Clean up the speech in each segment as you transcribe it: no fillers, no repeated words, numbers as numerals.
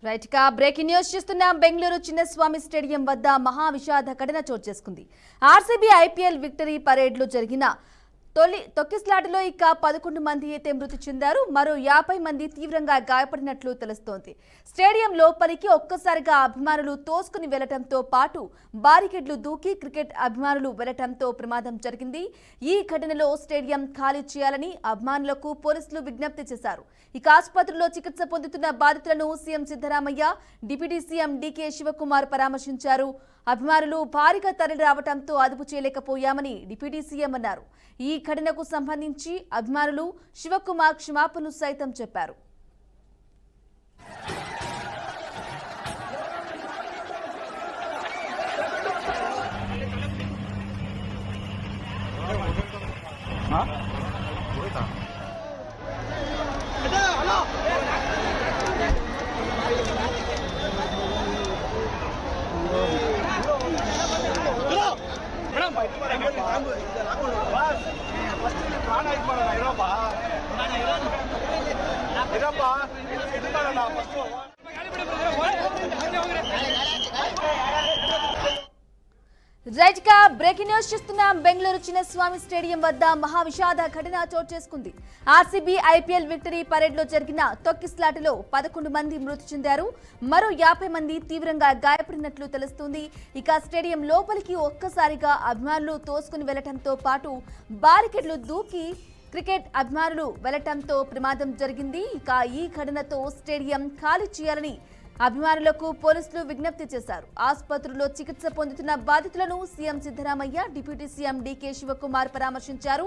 Right గా breaking news చూస్తున్నాం. Bengaluru Chinnaswamy stadium వద్ద మహా విషాద ఘటన చోటు చేసుకుంది. ఆర్సీబీ ఐపీఎల్ విక్టరీ పరేడ్ లో జరిగిన తొక్కిస్లాటలో 11 మంది అయితే మృతి చెందారు. మరో 50 మంది తీవ్రంగా గాయపడినట్లు తెలుస్తోంది. స్టేడియం లోపలికి ఒక్కసారిగా అభిమానులు తోసుకుని వెళ్లడంతో పాటు బారికేడ్లు దూకి క్రికెట్ అభిమానులు వెళ్లడంతో ప్రమాదం జరిగింది. ఈ ఘటనలో స్టేడియం ఖాళీ చేయాలని అభిమానులకు పోలీసులు విజ్ఞప్తి చేశారు. ఆసుపత్రిలో చికిత్స పొందుతున్న బాధితులను CM Siddaramaiah, deputy CM DK Shivakumar పరామర్శించారు. అభిమానులు భారీగా తరలి రావడంతో అదుపు చేయలేకపోయామని డిప్యూటీ సీఎం అన్నారు. ఈ ఘటనకు సంబంధించి అభిమానులు శివకుమార్ క్షమాపణలు సైతం చెప్పారు. రైట్ గా బ్రేకింగ్ న్యూస్ చూస్తున్నాం. బెంగళూరు చిన్నస్వామి స్టేడియం వద్ద మహా విషాద ఘటన చోటు చేసుకుంది. ఆర్సీబీ ఐపీఎల్ విక్టరీ పరేడ్ లో జరిగిన తొక్కిస్లాటలో 11 మంది మృతి చెందారు. మరో 50 మంది తీవ్రంగా గాయపడినట్లు తెలుస్తుంది. స్టేడియం లోపలికి ఒక్కసారిగా అభిమానులు తోసుకుని వెళ్లడంతో పాటు బారికేడ్లు దూకి క్రికెట్ అభిమానులు వెళ్లడంతో ప్రమాదం జరిగింది. ఈ ఘటనతో స్టేడియం ఖాళీ చేయాలని అభిమానులకు పోలీసులు విజ్ఞప్తి చేశారు. ఆసుపత్రిలో చికిత్స పొందుతున్న బాధితులను CM Siddaramaiah, deputy CM DK Shivakumar పరామర్శించారు.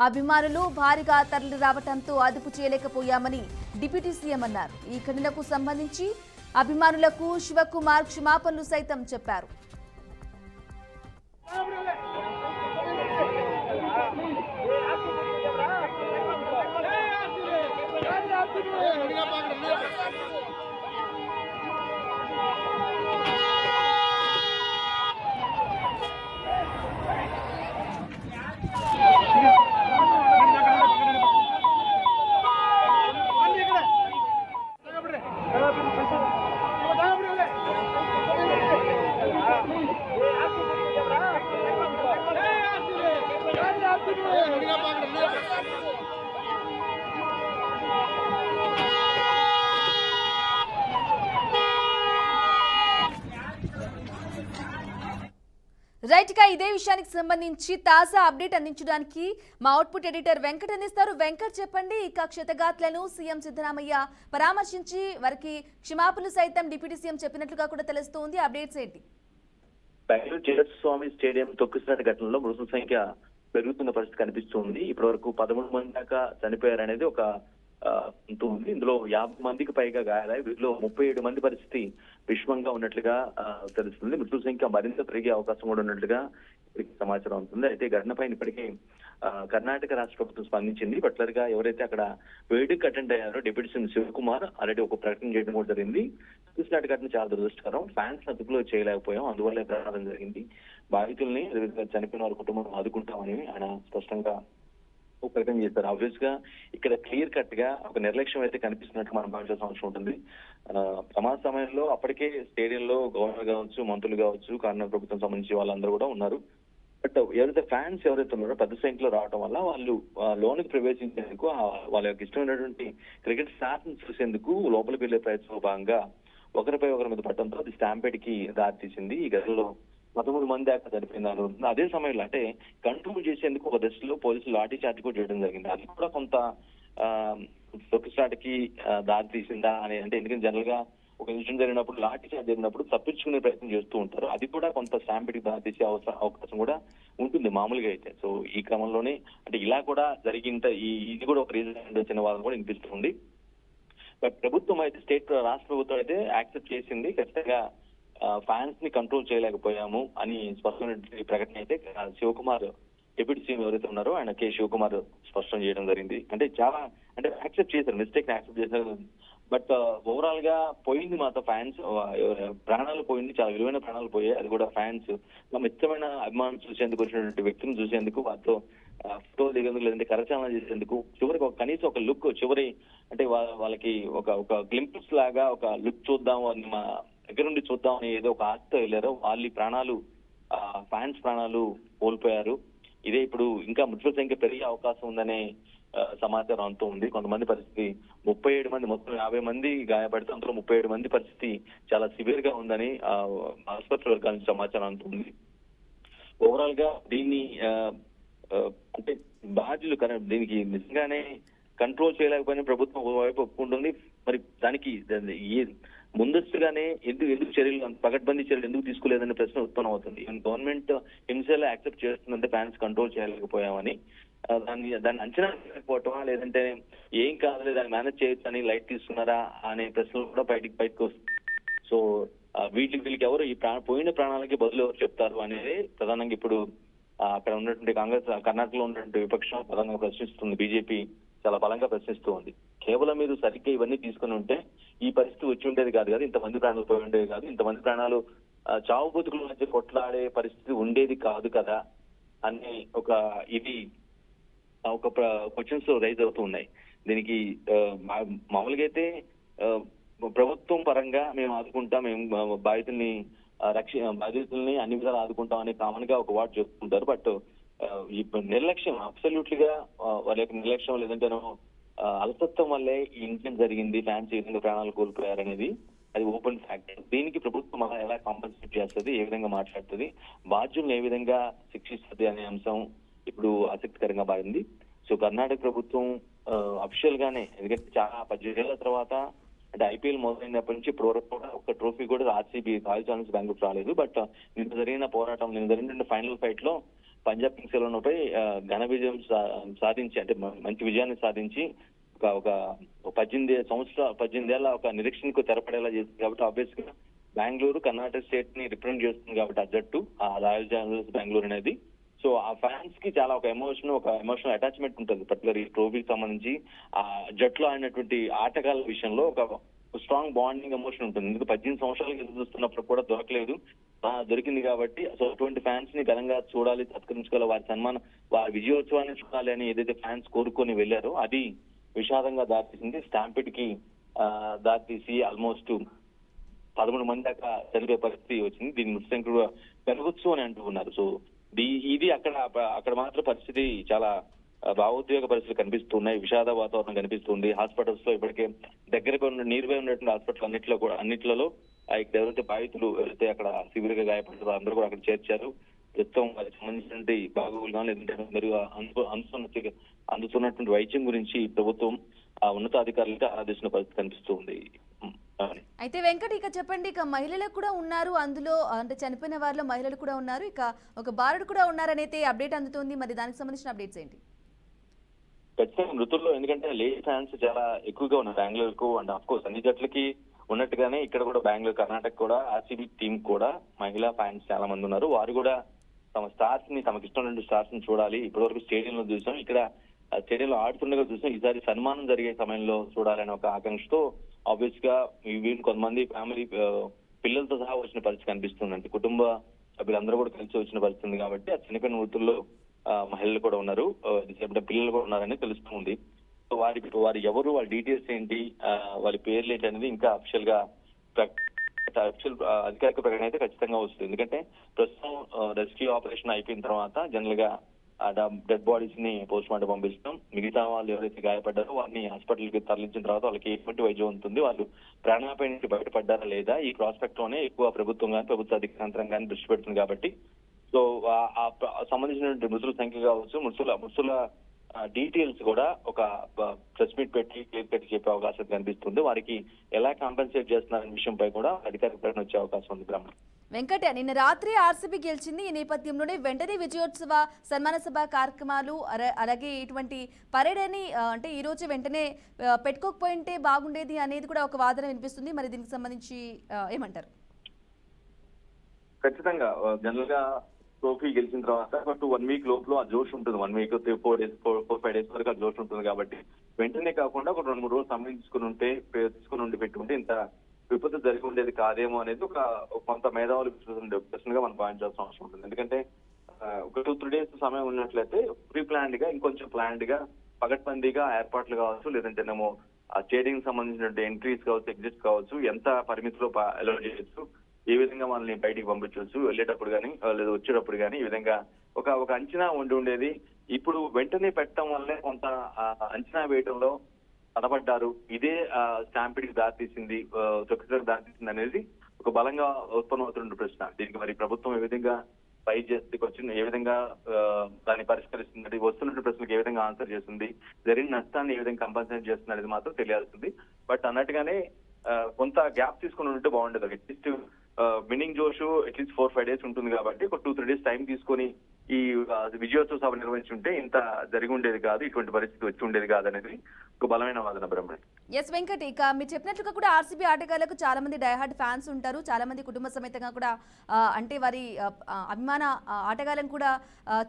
అభిమానులు భారీగా తరలి రావడంతో అదుపు చేయలేకపోయామని డిప్యూటీ సీఎం అన్నారు. ఈ ఘటనకు సంబంధించి అభిమానులకు శివకుమార్ క్షమాపణలు సైతం చెప్పారు. రైట్ గా ఇదే విషయానికి సంబంధించి తాజా అప్డేట్ అందించడానికి మా అవుట్పుట్ ఎడిటర్ వెంకట్ అందిస్తారు. వెంకట్, చెప్పండి. క్షతగాత్లను సీఎం సిద్ధరామయ్య పరామర్శించి వారికి క్షమాపణలు సైతం డిప్యూటీ సీఎం చెప్పినట్లుగా కూడా తెలుస్తోంది. అప్డేట్స్ ఏంటి? బెంగళూరు చిన్నస్వామి స్టేడియం తొక్కిసలాట ఘటనలో మృతుల సంఖ్య పెరుగుతున్న పరిస్థితి కనిపిస్తుంది. ఇప్పటి వరకు 13 మంది దాకా చనిపోయారనేది ఒక ఉంది. ఇందులో 50 మందికి పైగా గాయాలయ్యాయి. వీటిలో 37 మంది పరిస్థితి విషమంగా ఉన్నట్లుగా తెలుస్తుంది. మృతుల సంఖ్య మరింత పెరిగే అవకాశం కూడా ఉన్నట్లుగా సమాచారం ఉంటుంది. అయితే ఘటనపై ఇప్పటికే కర్ణాటక రాష్ట్ర ప్రభుత్వం స్పందించింది. పర్టికులర్ గా ఎవరైతే అక్కడ వేడుకకు అటెండ్ అయ్యారో డిప్యూటీ సీఎం శివకుమార్ ఆల్రెడీ ఒక ప్రకటన చేయడం కూడా జరిగింది. తొక్కిసలాట ఘటన చాలా దురదృష్టకరం, ఫ్యాన్స్ అదుపులో చేయలేకపోయాం, అందువల్ల ప్రమాదం జరిగింది. బాధితుల్ని చనిపోయిన వారి కుటుంబం ఆదుకుంటామని ఆయన స్పష్టంగా ఒక ప్రకటన చేశారు. ఆబ్వియస్ గా ఇక్కడ క్లియర్ కట్ గా ఒక నిర్లక్ష్యం అయితే కనిపిస్తున్నట్టు మనం భావించాల్సిన అవసరం ఉంటుంది. ప్రమాద సమయంలో అప్పటికే స్టేడియంలో గవర్నర్ కావచ్చు, మంత్రులు కావచ్చు, కర్ణాటక ప్రభుత్వం సంబంధించి వాళ్ళందరూ కూడా ఉన్నారు. బట్ ఎవరైతే ఫ్యాన్స్ ఎవరైతే ఉన్నారో పెద్ద సంఖ్యలో రావడం వల్ల వాళ్ళు లోనికి ప్రవేశించేందుకు వాళ్ళ యొక్క ఇష్టమైనటువంటి క్రికెట్ స్టార్స్ ని చూసేందుకు లోపలికి వెళ్లే ప్రయత్నంలో భాగంగా ఒకరిపై ఒకరి మీద పడటంతో అది స్టాంపేడ్ కి దారితీసింది. ఈ ఘటనలో 13 మంది దాకా చనిపోయిందని. అదే సమయంలో అంటే కంట్రోల్ చేసేందుకు ఒక దశలో పోలీసులు లాఠీ చార్జ్ కూడా చేయడం జరిగింది. అది కూడా కొంత తొక్కిసలాటకి దారి తీసిందా అని, అంటే ఎందుకంటే జనరల్ గా ఒక ఇన్సిడెంట్ జరిగినప్పుడు లాఠీ చార్జ్ జరిగినప్పుడు తప్పించుకునే ప్రయత్నం చేస్తూ ఉంటారు. అది కూడా కొంత స్టాంపేడ్ కి దారి తీసే అవకాశం కూడా ఉంటుంది మామూలుగా అయితే. సో ఈ క్రమంలోనే అంటే ఇలా కూడా జరిగింత ఇది కూడా ఒక రీజన్ వచ్చిన వాళ్ళని కూడా వినిపిస్తుంది. బట్ ప్రభుత్వం అయితే రాష్ట్ర ప్రభుత్వం అయితే యాక్సెప్ట్ చేసింది. ఖచ్చితంగా ఫ్యాన్స్ ని కంట్రోల్ చేయలేకపోయాము అని స్పష్టమైన ప్రకటన అయితే శివకుమార్, డిప్యూటీ సీఎం ఎవరైతే ఉన్నారో ఆయన కె శివకుమార్ స్పష్టం చేయడం జరిగింది. అంటే చాలా యాక్సెప్ట్ చేశారు, మిస్టేక్ ని యాక్సెప్ట్ చేశారు. బట్ ఓవరాల్ గా పోయింది మాత్రం ఫ్యాన్స్ ప్రాణాలు పోయింది, చాలా విలువైన ప్రాణాలు పోయాయి. అది కూడా ఫ్యాన్స్ తమ ఇష్టమైన అభిమానులు చూసేందుకు వచ్చినటువంటి వ్యక్తిని చూసేందుకు, వారితో ఫోటో దిగేందుకు, లేదంటే కరచాలన చేసేందుకు, చివరికి కనీసం ఒక లుక్ చివరి అంటే వాళ్ళకి ఒక గ్లింప్స్ లాగా ఒక లుక్ చూద్దాం అని మా దగ్గర నుండి చూద్దాం అని ఏదో ఒక ఆశతో వెళ్ళారో వాళ్ళ ప్రాణాలు, ఫ్యాన్స్ ప్రాణాలు కోల్పోయారు. ఇదే ఇప్పుడు ఇంకా మృతుల సంఖ్య పెరిగే అవకాశం ఉందనే సమాచారం అంటూ ఉంది. కొంతమంది పరిస్థితి 37 మంది, మొత్తం 50 మంది గాయపడితే అందులో 37 మంది పరిస్థితి చాలా సివియర్ గా ఉందని ఆసుపత్రి వర్గాల నుంచి సమాచారం అంటుంది. ఓవరాల్ గా దీన్ని అంటే బాధ్యులు దీనికి నిజంగానే కంట్రోల్ చేయలేకపోయినా ప్రభుత్వం ఒకవైపు ఒప్పుకుంటుంది. మరి దానికి ముందస్తుగానే ఎందుకు చర్యలు, పకడ్బందీ చర్యలు ఎందుకు తీసుకోలేదనే ప్రశ్న ఉత్పన్నం అవుతుంది. ఈవెన్ గవర్నమెంట్ హింసలా యాక్సెప్ట్ చేస్తుందంటే ఫ్యాన్స్ కంట్రోల్ చేయలేకపోయామని, దాన్ని అంచనా లేకపోవటమా, లేదంటే ఏం కాదులే దాన్ని మేనేజ్ చేయొచ్చు అని లైట్ తీసుకున్నారా అనే ప్రశ్నలు కూడా బయటకు వస్తుంది. సో వీళ్ళకి ఎవరు ఈ పోయిన ప్రాణాలకి బదులు ఎవరు చెప్తారు అనేది ప్రధానంగా ఇప్పుడు అక్కడ ఉన్నటువంటి కాంగ్రెస్, కర్ణాటకలో ఉన్నటువంటి విపక్షం ప్రధానంగా ప్రశ్నిస్తుంది. బీజేపీ చాలా బలంగా ప్రశ్నిస్తూ ఉంది. కేవలం మీరు సరిగ్గా ఇవన్నీ తీసుకుని ఉంటే ఈ పరిస్థితి వచ్చి ఉండేది కాదు కదా, ఇంతమంది ప్రాణాలు పోయి ఉండేది కాదు, ఇంతమంది ప్రాణాలు చావు బతుకుల మధ్య కొట్లాడే పరిస్థితి ఉండేది కాదు కదా అనే ఒక క్వశ్చన్స్ రైజ్ అవుతూ ఉన్నాయి. దీనికి మామూలుగా అయితే ప్రభుత్వం పరంగా మేము ఆదుకుంటాం, మేము బాధితుల్ని అన్ని విధాలు ఆదుకుంటాం అని కామన్ గా ఒక వార్డ్ చెప్తుంటారు. బట్ ఈ నిర్లక్ష్యం, అబ్సల్యూట్లీగా వాళ్ళ యొక్క నిర్లక్ష్యం లేదంటే అలసత్వం వల్లే ఈ ఇన్సిడెంట్ జరిగింది, ఫ్యాన్స్ ఈ విధంగా ప్రాణాలు కోల్పోయారనేది అది ఓపెన్ ఫ్యాక్ట్. దీనికి ప్రభుత్వం ఎలా కాంపన్సేట్ చేస్తుంది, ఏ విధంగా మాట్లాడుతుంది, బాధ్యులను ఏ విధంగా శిక్షిస్తుంది అనే అంశం ఇప్పుడు ఆసక్తికరంగా మారింది. సో కర్ణాటక ప్రభుత్వం అఫీషియల్ గానే, ఎందుకంటే చాలా 18 ఏళ్ల తర్వాత అంటే ఐపీఎల్ మొదలైనప్పటి నుంచి ఇప్పటి వరకు కూడా ఒక ట్రోఫీ కూడా ఆర్సీబీ, రాయల్ ఛాలెంజర్స్ బెంగళూరు రాలేదు. బట్ నిన్న జరిగిన ఫైనల్ ఫైట్ లో పంజాబ్ కింగ్స్ 11పై ఘన విజయం సాధించి, అంటే మంచి విజయాన్ని సాధించి ఒక 18 ఏళ్ల ఒక నిరీక్షణకు తెరపడేలా చేసింది. కాబట్టి ఆబ్వియస్ గా బెంగళూరు కర్ణాటక స్టేట్ ని రిప్రజెంట్ చేస్తుంది కాబట్టి ఆ జట్టు, ఆ రాయల్ ఛాలెంజర్స్ బెంగళూరు అనేది. సో ఆ ఫ్యాన్స్ కి చాలా ఒక ఎమోషనల్ అటాచ్మెంట్ ఉంటుంది. పర్టికులర్ ఈ ట్రోఫీకి సంబంధించి ఆ జట్లో ఆడినటువంటి ఆటగాళ్ళ విషయంలో ఒక స్ట్రాంగ్ బాండింగ్ ఎమోషన్ ఉంటుంది. ఎందుకంటే 18 సంవత్సరాలకి ఎదురు చూస్తున్నప్పుడు కూడా దొరకలేదు, దొరికింది కాబట్టి సో అటువంటి ఫ్యాన్స్ ని ఘనంగా చూడాలి, సత్కరించుకోవాలి, వారి విజయోత్సవాన్ని చూడాలి అని ఏదైతే ఫ్యాన్స్ కోరుకొని వెళ్లారో అది విషాదంగా దారితీసింది. స్టాంపిడ్ కి దారితీసి ఆల్మోస్ట్ 13 మంది దాకా చనిపోయే పరిస్థితి వచ్చింది. దీని మృతి సంఖ్య కూడా పెరగొచ్చు అని అంటూ ఉన్నారు. సో ఇది అక్కడ మాత్రం పరిస్థితి చాలా భావోద్వేగ పరిస్థితులు కనిపిస్తున్నాయి, విషాద వాతావరణం కనిపిస్తుంది. హాస్పిటల్స్ లో ఇప్పటికే దగ్గరగా నీరుపై ఉన్నటువంటి హాస్పిటల్ అన్నిట్లలో ఇక్కడ ఎవరైతే బాధితులు ఎవరైతే అక్కడ సివియర్ గా గాయపడ్డారో అందరూ కూడా అక్కడ చేర్చారు. ప్రస్తుతం వారికి సంబంధించినటువంటి బాగోగులు కానీ లేదంటే మెరుగు అందుతున్నటువంటి వైద్యం గురించి ప్రభుత్వం ఉన్నతాధికారులకి ఆరాధిస్తున్న పరిస్థితి కనిపిస్తుంది. అయితే వెంకట్, ఇక చెప్పండి, ఇక మహిళలు కూడా ఉన్నారు అందులో, అంటే చనిపోయిన వారిలో మహిళలు కూడా ఉన్నారు, ఇక ఒక బాలుడు కూడా ఉన్నారనైతే అప్డేట్ అందుతుంది. మరి దానికి సంబంధించిన అప్డేట్స్ ఏంటి? ఖచ్చితంగా మృతుల్లో, ఎందుకంటే లేడీ ఫ్యాన్స్ చాలా ఎక్కువగా ఉన్నారు బెంగళూరుకు. అండ్ ఆఫ్ కోర్స్ అన్ని జట్లకి ఉన్నట్టుగానే ఇక్కడ కూడా బెంగళూరు, కర్ణాటక కూడా ఆర్సీబీ టీం కూడా మహిళా ఫ్యాన్స్ చాలా మంది ఉన్నారు. వారు కూడా తమ స్టార్స్ ని, తమకి ఇష్టమైన స్టార్స్ ని చూడాలి. ఇప్పటివరకు స్టేడియంలో చూసాం, ఇక్కడ స్టేడియంలో ఆడుతుండగా చూసాం, ఈసారి సన్మానం జరిగే సమయంలో చూడాలనే ఒక ఆకాంక్షతో ఆబ్వియస్ గా వీళ్ళు కొంతమంది ఫ్యామిలీ పిల్లలతో సహా వచ్చిన పరిస్థితి కనిపిస్తుంది. అంటే కుటుంబ సభ్యులందరూ కూడా కలిసి వచ్చిన పరిస్థితి కాబట్టి ఆ చనిపోయిన మృతుల్లో మహిళలు కూడా ఉన్నారు, పిల్లలు కూడా ఉన్నారని తెలుస్తుంది. సో వారు ఎవరు, వాళ్ళ డీటెయిల్స్ ఏంటి, వాళ్ళ పేర్లు ఏంటి అనేది ఇంకా అఫీషియల్ అధికారిక ప్రకటన అయితే ఖచ్చితంగా వస్తుంది. ఎందుకంటే ప్రస్తుతం రెస్క్యూ ఆపరేషన్ అయిపోయిన తర్వాత జనరల్ గా డెడ్ బాడీస్ ని పోస్ట్ మార్టం పంపిస్తాం. మిగతా వాళ్ళు ఎవరైతే గాయపడ్డారో వారిని హాస్పిటల్ కి తరలించిన తర్వాత వాళ్ళకి ఎటువంటి వైద్యం ఉంటుంది, వాళ్ళు ప్రాణాపాయ నుంచి బయటపడ్డారా లేదా, ఈ ప్రాస్పెక్ట్ లోనే ఎక్కువ ప్రభుత్వం కానీ ప్రభుత్వ అధికారం కానీ దృష్టి పెడుతుంది. కాబట్టి సో సంబంధించినటువంటి మృతుల సంఖ్య కావచ్చు, మృతుల డీటెయిల్స్ కూడా ఒక ప్రెస్ మీట్ పెట్టి క్లియర్ పెట్టి చెప్పే అవకాశం కనిపిస్తుంది. వారికి ఎలా కాంపెన్సేట్ చేస్తున్నారనే విషయంపై కూడా అధికారిక ప్రకటన వచ్చే అవకాశం ఉంది. బ్రహ్మ వెంకట, నిన్న రాత్రి ఆర్సీబీ గెలిచింది. ఈ నేపథ్యంలోనే వెంటనే విజయోత్సవ సన్మాన సభ కార్యక్రమాలు, అలాగే ఇటువంటి పరేడ్ అని అంటే ఈ రోజు వెంటనే పెట్టుకోకపోయింటే బాగుండేది అనేది కూడా ఒక వాదన వినిపిస్తుంది. మరి దీనికి సంబంధించి ఏమంటారు? ఖచ్చితంగా జనరల్ గా ట్రోఫీ గెలిచిన తర్వాత 1 వీక్ లోపల ఆ జోష్ ఉంటుంది. 1 వీక్ 4-5 డేస్ వరకు ఆ జోష్ ఉంటుంది. కాబట్టి వెంటనే కాకుండా ఒక 2-3 రోజులు సమయం తీసుకుని ఉండి పెట్టుకుంటే ఇంత విపత్తు జరిగి ఉండేది కాదేమో అనేది ఒక కొంత మేధావులు ప్రశ్నగా మనం భావించాల్సిన అవసరం ఉంటుంది. ఎందుకంటే ఒక 2-3 డేస్ సమయం ఉన్నట్లయితే ప్రీ ప్లాన్డ్ గా ఇంకొంచెం ప్లాన్డ్ గా పగడ్బందీగా ఏర్పాట్లు కావచ్చు, లేదంటేనేమో ఆ స్టేడియం సంబంధించిన ఎంట్రీస్ కావచ్చు, ఎగ్జిట్స్ కావచ్చు, ఎంత పరిమితిలో అలౌ చేయొచ్చు, ఏ విధంగా మనల్ని బయటికి పంపించవచ్చు వెళ్ళేటప్పుడు కానీ లేదా వచ్చేటప్పుడు కానీ, ఈ విధంగా ఒక అంచనా ఉండేది. ఇప్పుడు వెంటనే పెట్టడం వల్లే కొంత అంచనా వేయడంలో తడబడ్డారు. ఇదే స్టాంపిడ్కి దారితీసింది, తొక్కిసలకు దారితీసింది అనేది ఒక బలంగా ఉత్పన్నమవుతున్న ప్రశ్న. దీనికి మరి ప్రభుత్వం ఏ విధంగా ఫైట్ చేస్తే వచ్చింది, ఏ విధంగా దాన్ని పరిష్కరిస్తుంది, వస్తున్న ప్రశ్నలకు ఏ విధంగా ఆన్సర్ చేస్తుంది, జరిగిన నష్టాన్ని ఏ విధంగా కంపన్సేట్ చేస్తుంది అనేది మాత్రం తెలియాల్సింది. బట్ అన్నట్టుగానే కొంత గ్యాప్ తీసుకుని ఉంటే బాగుండేది. అట్లీస్ట్ విన్నింగ్ జోష్ అట్లీస్ట్ 4-5 డేస్ ఉంటుంది కాబట్టి ఒక 2-3 డేస్ టైం తీసుకొని ఈ విజయోత్సవ సభ నిర్వహించుంటే ఇంత జరిగి ఉండేది కాదు, ఇటువంటి పరిస్థితి వచ్చి ఉండేది కాదు అనేది ఒక బలమైన వాదన బ్రహ్మణి. ఎస్ వెంకట్, ఇక మీరు చెప్పినట్లుగా కూడా ఆర్సీబీ ఆటగాళ్లకు చాలా మంది డైహార్డ్ ఫ్యాన్స్ ఉంటారు, చాలా మంది కుటుంబ సమేతంగా కూడా అంటే వారి అభిమాన ఆటగాళ్ళను కూడా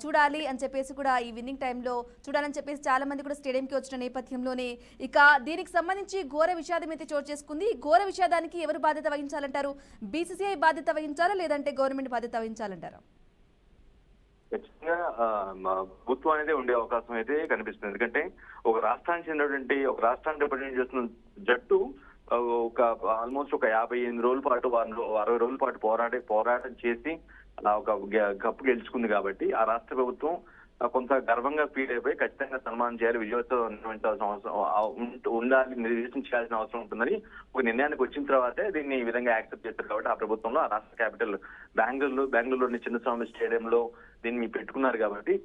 చూడాలి అని చెప్పేసి కూడా ఈ విన్నింగ్ టైంలో చూడాలని చెప్పేసి చాలా మంది కూడా స్టేడియంకి వచ్చిన నేపథ్యంలోనే ఇక దీనికి సంబంధించి ఘోర విషాదం అయితే చోటు చేసుకుంది. ఘోర విషాదానికి ఎవరు బాధ్యత వహించాలంటారు? బీసీసీఐ బాధ్యత వహించాలా లేదంటే గవర్నమెంట్ బాధ్యత వహించాలంటారా? ఖచ్చితంగా ప్రభుత్వం అనేది ఉండే అవకాశం అయితే కనిపిస్తుంది. ఎందుకంటే ఒక రాష్ట్రానికి చెందినటువంటి ఒక రాష్ట్రాన్ని రిప్రజెంట్ చేస్తున్న జట్టు ఒక ఆల్మోస్ట్ ఒక 58 రోజుల పాటు 60 రోజుల పాటు పోరాటం చేసి ఒక కప్పు గెలుచుకుంది కాబట్టి ఆ రాష్ట్ర ప్రభుత్వం కొంత గర్వంగా ఫీల్ అయిపోయి ఖచ్చితంగా సన్మానం చేయాలి, విజయోత్సవం నిర్వహించాల్సిన అవసరం ఉండాలి, నిర్దేశించాల్సిన అవసరం ఉంటుందని ఒక నిర్ణయానికి వచ్చిన తర్వాతే దీన్ని ఈ విధంగా యాక్సెప్ట్ చేస్తారు. కాబట్టి ఆ ప్రభుత్వంలో ఆ రాష్ట్ర క్యాపిటల్ బెంగళూరులోని చిన్నస్వామి స్టేడియంలో దీన్ని పెట్టుకున్నారు కాబట్టి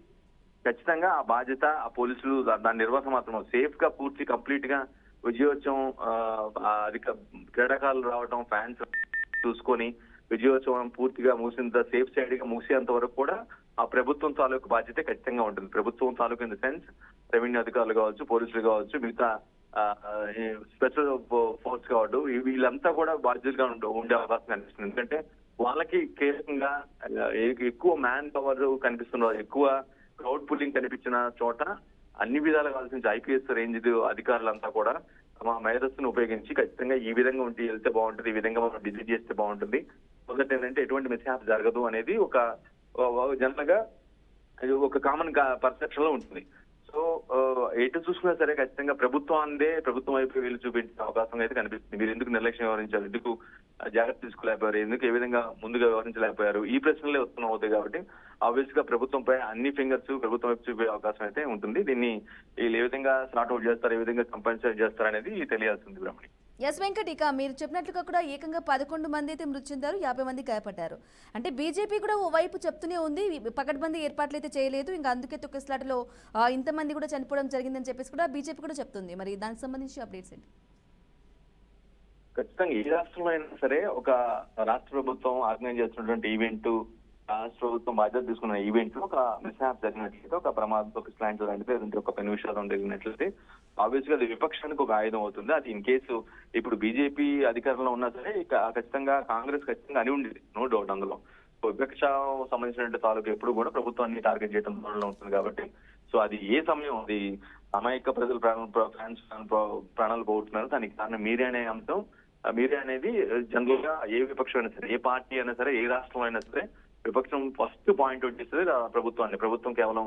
ఖచ్చితంగా ఆ బాధ్యత ఆ పోలీసులు దాని నిర్వహణ మాత్రం సేఫ్ గా పూర్తి కంప్లీట్ గా విజయోత్సవం అధిక క్రీడాకారులు రావడం, ఫ్యాన్స్ చూసుకొని విజయోత్సవం పూర్తిగా ముగిసిన సేఫ్ సైడ్ గా ముగిసేంత వరకు కూడా ఆ ప్రభుత్వం తాలూకు బాధ్యత ఖచ్చితంగా ఉంటుంది. ప్రభుత్వం తాలూకు ఇన్ ద సెన్స్ రెవెన్యూ అధికారులు కావచ్చు, పోలీసులు కావచ్చు, మిగతా స్పెషల్ ఫోర్స్ కావచ్చు, వీళ్ళంతా కూడా బాధ్యతగా ఉండే అవకాశం కనిపిస్తుంది. ఎందుకంటే వాళ్ళకి కీలకంగా ఎక్కువ మ్యాన్ పవర్ కనిపిస్తున్న, ఎక్కువ క్రౌడ్ పుల్లింగ్ కనిపించిన చోట అన్ని విధాలుగా కావాల్సిన ఐపీఎస్ రేంజ్ అధికారులంతా కూడా తమ మేధస్సును ఉపయోగించి ఖచ్చితంగా ఈ విధంగా ఉంటే వెళ్తే బాగుంటుంది, ఈ విధంగా మనం డిసైడ్ చేస్తే బాగుంటుంది, మొదటి ఏంటంటే ఎటువంటి మిస్హ్యాప్ జరగదు అనేది ఒక జనరల్ గా ఒక కామన్ పర్సెప్షన్ లో ఉంటుంది. సో ఎటు చూసుకున్నా సరే ఖచ్చితంగా ప్రభుత్వం వైపు వీళ్ళు చూపించే అవకాశం అయితే కనిపిస్తుంది. మీరు ఎందుకు నిర్లక్ష్యం వ్యవహరించారు, ఎందుకు జాగ్రత్త తీసుకోలేకపోయారు, ఎందుకు ఏ విధంగా ముందుగా వ్యవహరించలేకపోయారు, ఈ ప్రశ్నలే ఉత్పన్నం అవుతాయి. కాబట్టి ఆబ్వియస్ గా ప్రభుత్వంపై అన్ని ఫింగర్స్ ప్రభుత్వం వైపు చూపే అవకాశం అయితే ఉంటుంది. దీన్ని వీళ్ళు ఏ విధంగా సార్ట్ అవుట్ చేస్తారు, ఏ విధంగా కంపన్సేట్ చేస్తారు అనేది తెలియాల్సింది బ్రహ్మణి. ఎస్ వెంకట్, ఇక మీరు చెప్పినట్లుగా కూడా ఏకంగా 11 మంది అయితే మృతి చెందారు, 50 మంది గాయపడ్డారు. అంటే బీజేపీ కూడా ఓ వైపు చెప్తూనే ఉంది పకడ్బందీ ఏర్పాట్లు అయితే చేయలేదు, ఇంకా అందుకే తొక్కిసలాటలో ఇంతమంది కూడా చనిపోవడం జరిగిందని చెప్పేసి కూడా బీజేపీ కూడా చెప్తుంది. మరి దానికి సంబంధించి అప్డేట్స్ ఏంటి? ఖచ్చితంగా ఏ రాష్ట్రంలో అయినా సరే ఒక రాష్ట్ర ప్రభుత్వం ఆర్గనైజ్ చేస్తున్నటువంటి ఈవెంట్, రాష్ట్ర ప్రభుత్వం బాధ్యత తీసుకున్న ఈవెంట్ లో ఒక మిస్హ్యాప్ జరిగినట్లయితే, ఒక ప్రమాదం, ఒక స్లాంట్ లాంటిది ఒక పెను విషాదం జరిగినట్లయితే ఆబ్వియస్ గా అది విపక్షానికి ఒక ఆయుధం అవుతుంది. అది ఇన్ కేసు ఇప్పుడు బీజేపీ అధికారంలో ఉన్నా సరే ఖచ్చితంగా కాంగ్రెస్ ఖచ్చితంగా అని ఉండేది, నో డౌట్ అందులో. విపక్ష సంబంధించిన తాలూకు ఎప్పుడు కూడా ప్రభుత్వాన్ని టార్గెట్ చేయడం ఉంటుంది. కాబట్టి సో అది ఏ సమయం, అది అమాయక ప్రజలు ప్రాణాలు పోగొట్టున్నారు, దానికి కారణం మీరే అనే అంశం. మీరే అనేది జనరల్ గా ఏ విపక్షం అయినా సరే, ఏ పార్టీ అయినా సరే, ఏ రాష్ట్రం అయినా సరే విపక్షం ఫస్ట్ పాయింట్ అవుట్ చేస్తుంది ప్రభుత్వాన్ని. ప్రభుత్వం కేవలం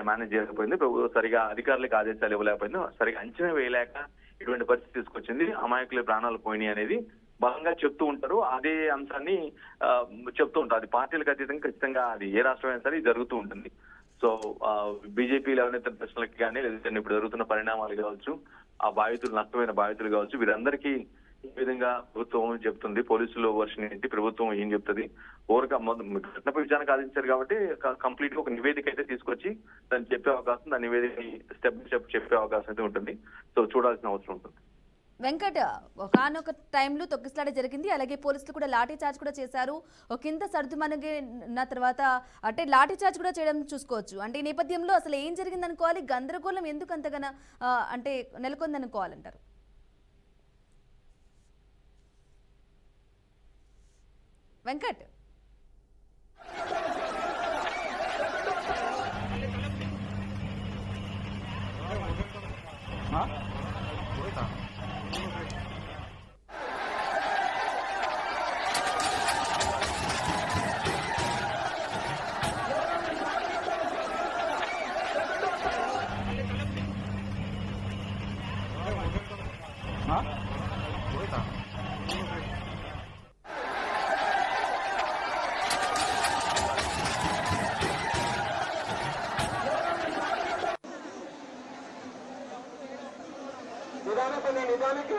మేనేజ్ చేయలేకపోయింది, సరిగా అధికారులకు ఆదేశాలు ఇవ్వలేకపోయింది, సరిగా అంచనా వేయలేక ఇటువంటి పరిస్థితి తీసుకొచ్చింది, అమాయకుల ప్రాణాలు పోయినాయి అనేది బలంగా చెప్తూ ఉంటారు. అదే అంశాన్ని చెప్తూ ఉంటారు. అది పార్టీలకు అతీతంగా ఖచ్చితంగా అది ఏ రాష్ట్రం అయినా సరే జరుగుతూ ఉంటుంది. సో బీజేపీ లేవనెత్తిన ప్రశ్నలకి కానీ, లేదంటే ఇప్పుడు జరుగుతున్న పరిణామాలు కావచ్చు, ఆ నష్టమైన బాధితులు కావచ్చు, వీరందరికీ ఈ విధంగా ప్రభుత్వం చెప్తుంది. పోలీసులు వర్షన్ ఏంటి, ప్రభుత్వం ఏం చెప్తుంది, ఘటనపై విచారణ ఆదించారు కాబట్టి కంప్లీట్ గా ఒక నివేదిక అయితే తీసుకొచ్చి దాన్ని చెప్పే అవకాశం, దాని నివేదిక స్టెప్ బై స్టెప్ చెప్పే అవకాశం అయితే ఉంటుంది. సో చూడాల్సిన అవసరం ఉంటుంది. వెంకట్, ఒకనొక టైంలో తొక్కిసలాట జరిగింది, అలాగే పోలీసులు కూడా లాఠీ చార్జ్ కూడా చేశారు. ఒకంత సర్దుమణిగిన తర్వాత అంటే లాఠీ చార్జ్ కూడా చేయడం చూసుకోవచ్చు. అంటే ఈ నేపథ్యంలో అసలు ఏం జరిగింది అనుకోవాలి, గందరగోళం ఎందుకు అంతగానో అంటే నెలకొంది అనుకోవాలంటారు? వెంకట్, हाँ ಗಾಳಿಗೆ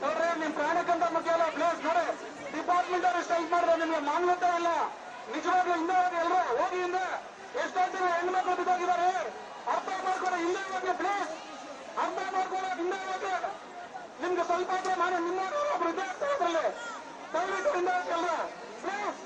ನೋಡ್ರಿ ನಿಮ್ ಪ್ರಾಣಕ್ಕಂತ ಮುಖ್ಯ ಅಲ್ಲ. ಪ್ಲೇಸ್ ನೋಡಿ, ಡಿಪಾರ್ಟ್ಮೆಂಟ್ ಅವರು ಸ್ಟ್ರೈಕ್ ಮಾಡಿದ್ರೆ ನಿಮ್ಗೆ ಮಾನ್ಯತೆ ಇಲ್ಲ. ನಿಜವಾಗ್ಲೂ ಹಿಂದೆ ಹೋಗಿ ಎಲ್ರು ಹೋಗಿ ಹಿಂದೆ. ಎಷ್ಟೊಂದು ಹೆಣ್ಮಕ್ಳು ಬಿದ್ದೋಗಿದ್ದಾರೆ, ಅರ್ಥ ಮಾಡ್ಕೊಂಡು ಹಿಂದೆ ಹೋಗಿ ಪ್ಲೀಸ್. ಅರ್ಥ ಮಾಡ್ಕೊಂಡು ಹಿಂದೆ ಹೋಗಿ. ನಿಮ್ಗೆ ಸ್ವಲ್ಪ ನಾನು ನಿಮ್ಮ ಒಬ್ರು ಇದ್ದೇ ಇರ್ತಾರೆ ಅದರಲ್ಲಿ. ದಯವಿಟ್ಟು ಹಿಂದೆ ಹೋಗಿ ಎಲ್ರು ಪ್ಲೀಸ್.